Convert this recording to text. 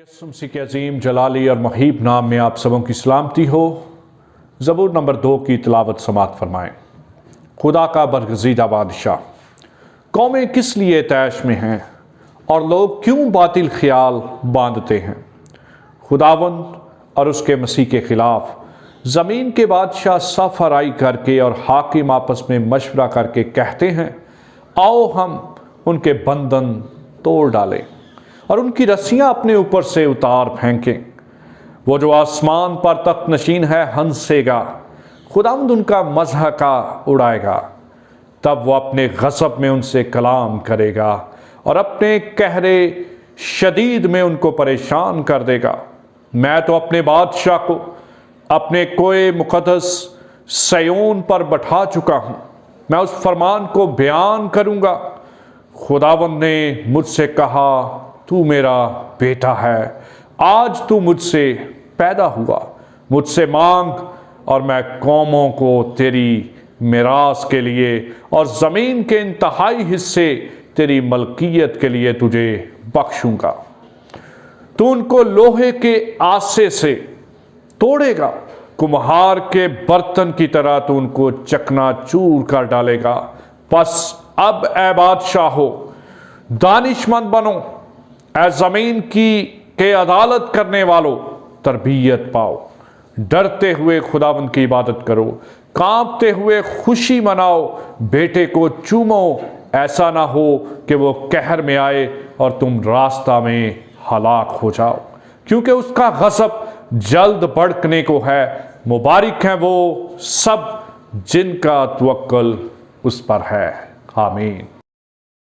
यसुमसी के अजीम जलाली और मुहीब नाम में आप सबों की सलामती हो। ज़बूर नंबर 2 की तिलावत समात फरमाएं। खुदा का बरगज़ीदा बादशाह, कौमें किस लिए तैश में हैं और लोग क्यों बातिल ख्याल बांधते हैं। खुदावंद और उसके मसीह के खिलाफ ज़मीन के बादशाह सफराई करके और हाकिम आपस में मशवरा करके कहते हैं, आओ हम उनके बंधन तोड़ डालें और उनकी रस्सियां अपने ऊपर से उतार फेंकें। वो जो आसमान पर तख्त नशीन है हंसेगा, खुदावंद उनका मज़हका उड़ाएगा। तब वो अपने गज़ब में उनसे कलाम करेगा और अपने कहरे शदीद में उनको परेशान कर देगा। मैं तो अपने बादशाह को अपने कोए मुक़द्दस सयोन पर बैठा चुका हूँ, मैं उस फरमान को बयान करूँगा। खुदावंद ने मुझसे कहा, तू मेरा बेटा है, आज तू मुझसे पैदा हुआ। मुझसे मांग और मैं कौमों को तेरी मिरास के लिए और ज़मीन के इंतहाई हिस्से तेरी मलकियत के लिए तुझे बख्शूंगा। तू उनको लोहे के आसे से तोड़ेगा, कुम्हार के बर्तन की तरह तू उनको चकनाचूर कर डालेगा। बस अब ए बादशाह हो, दानिशमंद बनो, ए ज़मीन के अदालत करने वालों, तरबियत पाओ। डरते हुए खुदावंद की इबादत करो, कांपते हुए खुशी मनाओ, बेटे को चूमो। ऐसा ना हो कि वो कहर में आए और तुम रास्ता में हलाक हो जाओ, क्योंकि उसका गज़ब जल्द भड़कने को है। मुबारक हैं वो सब जिनका तवक्कुल उस पर है। आमीन।